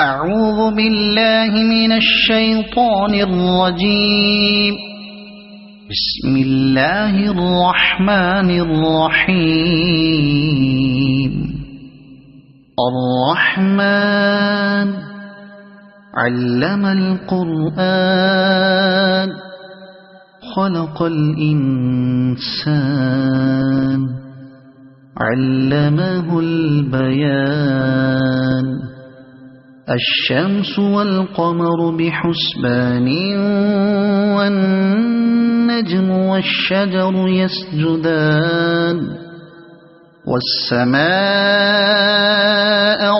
أعوذ بالله من الشيطان الرجيم. بسم الله الرحمن الرحيم. الرحمن علم القرآن خلق الإنسان علمه البيان. الشمس والقمر بحسبان والنجم والشجر يسجدان. والسماء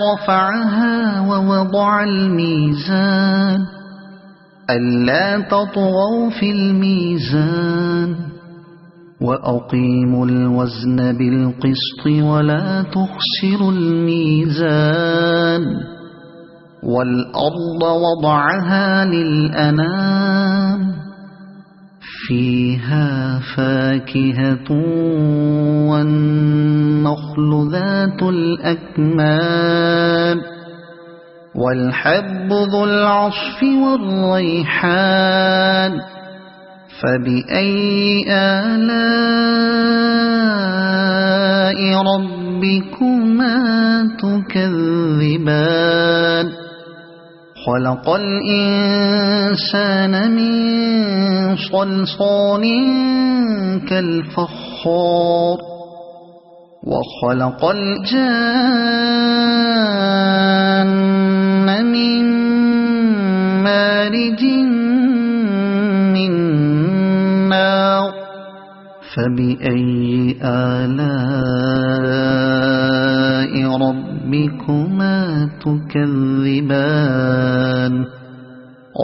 رفعها ووضع الميزان ألا تطغوا في الميزان وأقيموا الوزن بالقسط ولا تخسروا الميزان. والأرض وضعها للأنام فيها فاكهة والنخل ذات الأكمام والحب ذو العصف والريحان. فبأي آلاء ربكما تكذبان. خلق الإنسان من صلصال كالفخار وخلق الجان من مارج من نار. فبأي آلاء ربكما تكذبان.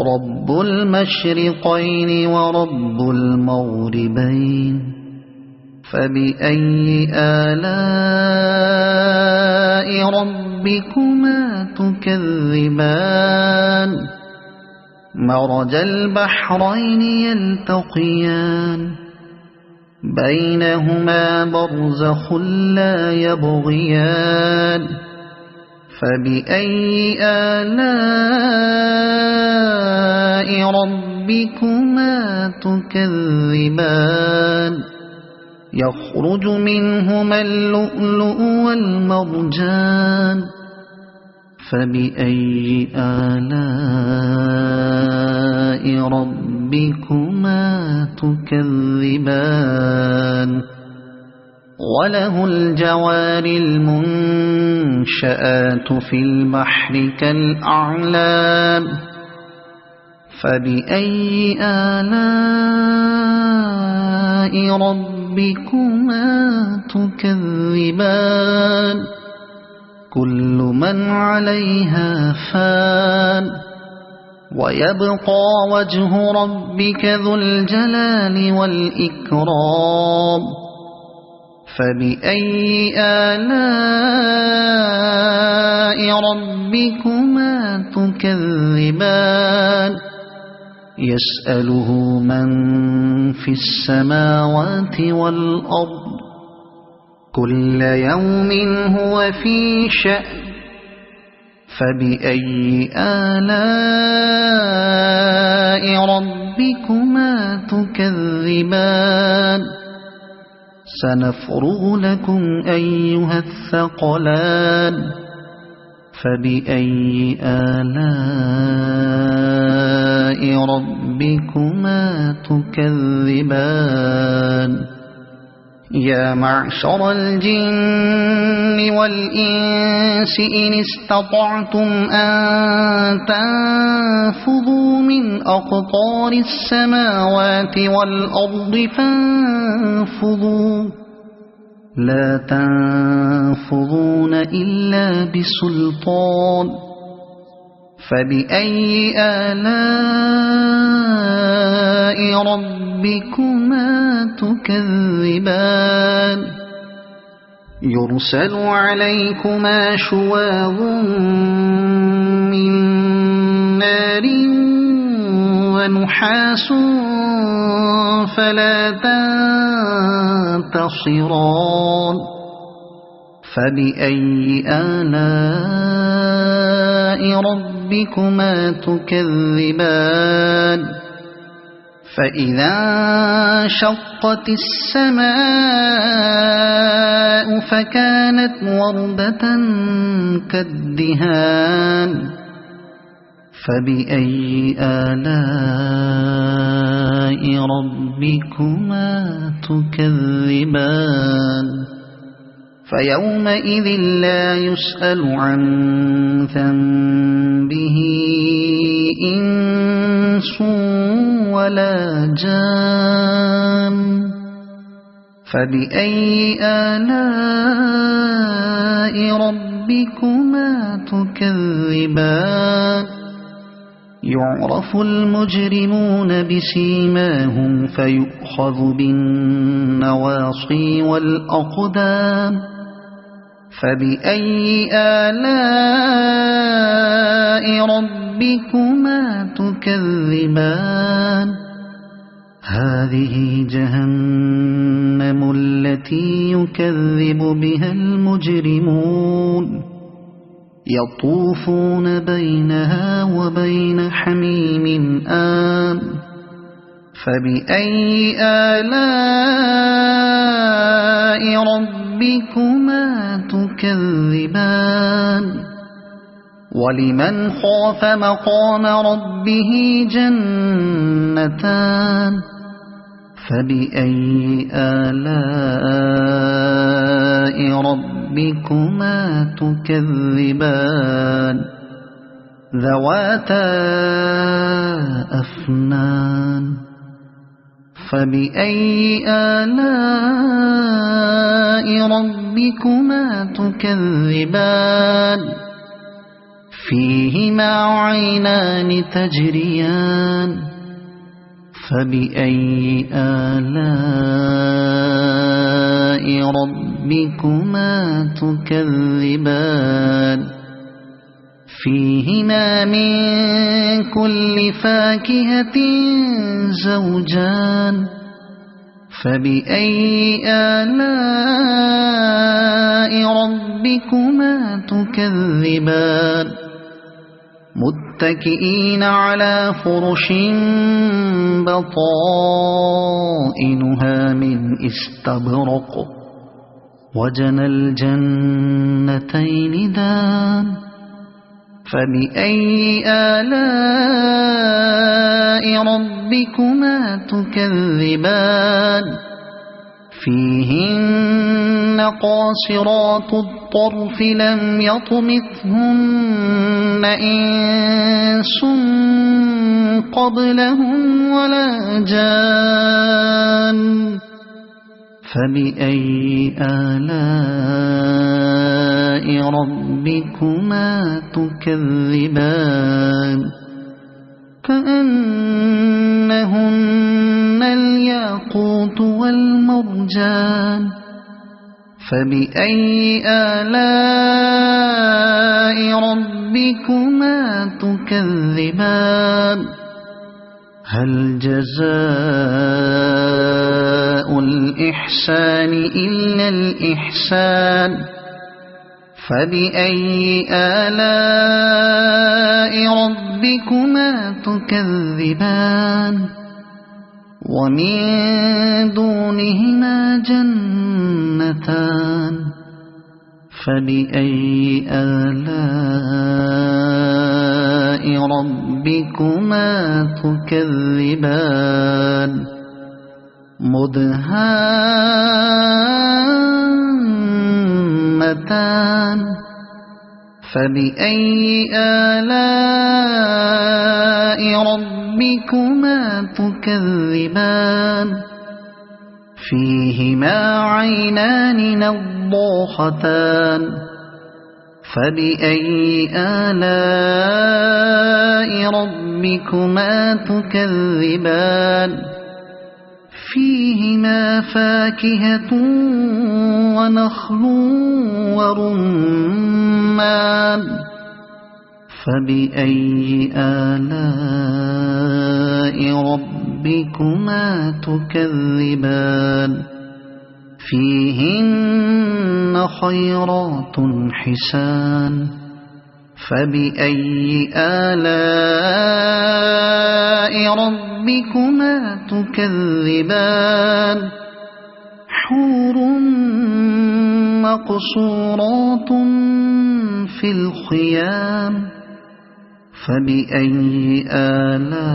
رب المشرقين ورب المغربين. فبأي آلاء ربكما تكذبان. مرج البحرين يلتقيان بينهما برزخ لا يبغيان. فبأي آلاء ربكما تكذبان. يخرج منهما اللؤلؤ والمرجان. فبأي آلاء ربكما تكذبان. وله الجوار المنشآت في البحر كالأعلام. فبأي آلاء ربكما تكذبان. كل من عليها فان ويبقى وجه ربك ذو الجلال والإكرام. فبأي آلاء ربكما تكذبان. يسأله من في السماوات والأرض كل يوم هو في شأن. فبأي آلاء ربكما تكذبان. سنفرغ لكم أيها الثقلان. فبأي آلاء ربكما تكذبان. يا معشر الجن والإنس إن استطعتم أن تنفذوا من أقطار السماوات والأرض فانفذوا لا تنفذون إلا بسلطان. فبأي آلاء ربكما تكذبان. يرسل عليكما شواظ من نار ونحاس فلا تنتصران. فبأي آلاء ربكما تكذبان فإذا انشقت السماء فكانت وردة كالدهان فبأي آلاء ربكما تكذبان فيومئذ لا يسأل عن ذنبه إنس ولا جان فبأي آلاء ربكما تكذبان يعرف المجرمون بسيماهم فيؤخذ بالنواصي والأقدام فبأي آلاء ربكما تكذبان هذه جهنم التي يكذب بها المجرمون يطوفون بينها وبين حميم آن فبأي آلاء ربكما تكذبان ولمن خاف مقام ربه جنتان فبأي آلاء ربكما تكذبان ذواتا أفنان فبأي آلاء ربكما تكذبان فيهما عينان تجريان فبأي آلاء ربكما تكذبان فيهما من كل فاكهة زوجان فبأي آلاء ربكما تكذبان متكئين على فرش بطائنها من استبرق وجنى الجنتين دان فبأي آلاء ربكما تكذبان فيهن قاصرات الطرف لم يطمثهن إنس قبلهم ولا جان فبأي آلاء ربكما تكذبان كأنهن الياقوت والمرجان فبأي آلاء ربكما تكذبان هل جزاء الإحسان إلا الإحسان فبأي آلاء ربكما تكذبان ومن دونهما جنتان فبأي آلاء ربكما تكذبان مدهامتان فبأي آلاء ربكما تكذبان فيهما عينان نضاختان فبأي آلاء ربكما تكذبان فيهما فاكهة ونخل ورمان فبأي آلاء ربكما تكذبان فيهن خيرات حسان فبأي آلاء ربكما تكذبان حور مقصورات في الخيام فبأي آلاء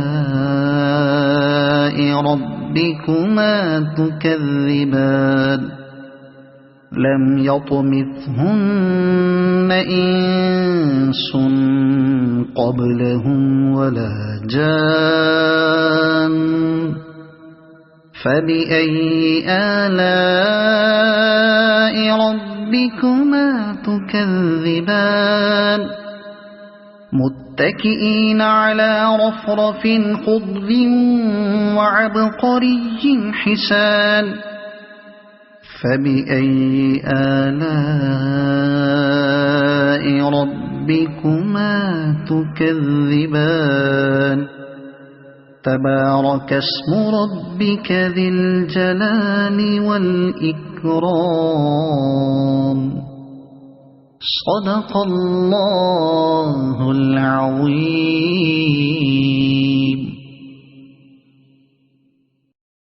ربكما تكذبان لم يطمثهن إنس قبلهم ولا جان فبأي آلاء ربكما تكذبان متكئين على رفرف خضر وعبقري حسان فبأي آلاء ربكما تكذبان تبارك اسم ربك ذي الجلال والإكرام صدق الله العظيم.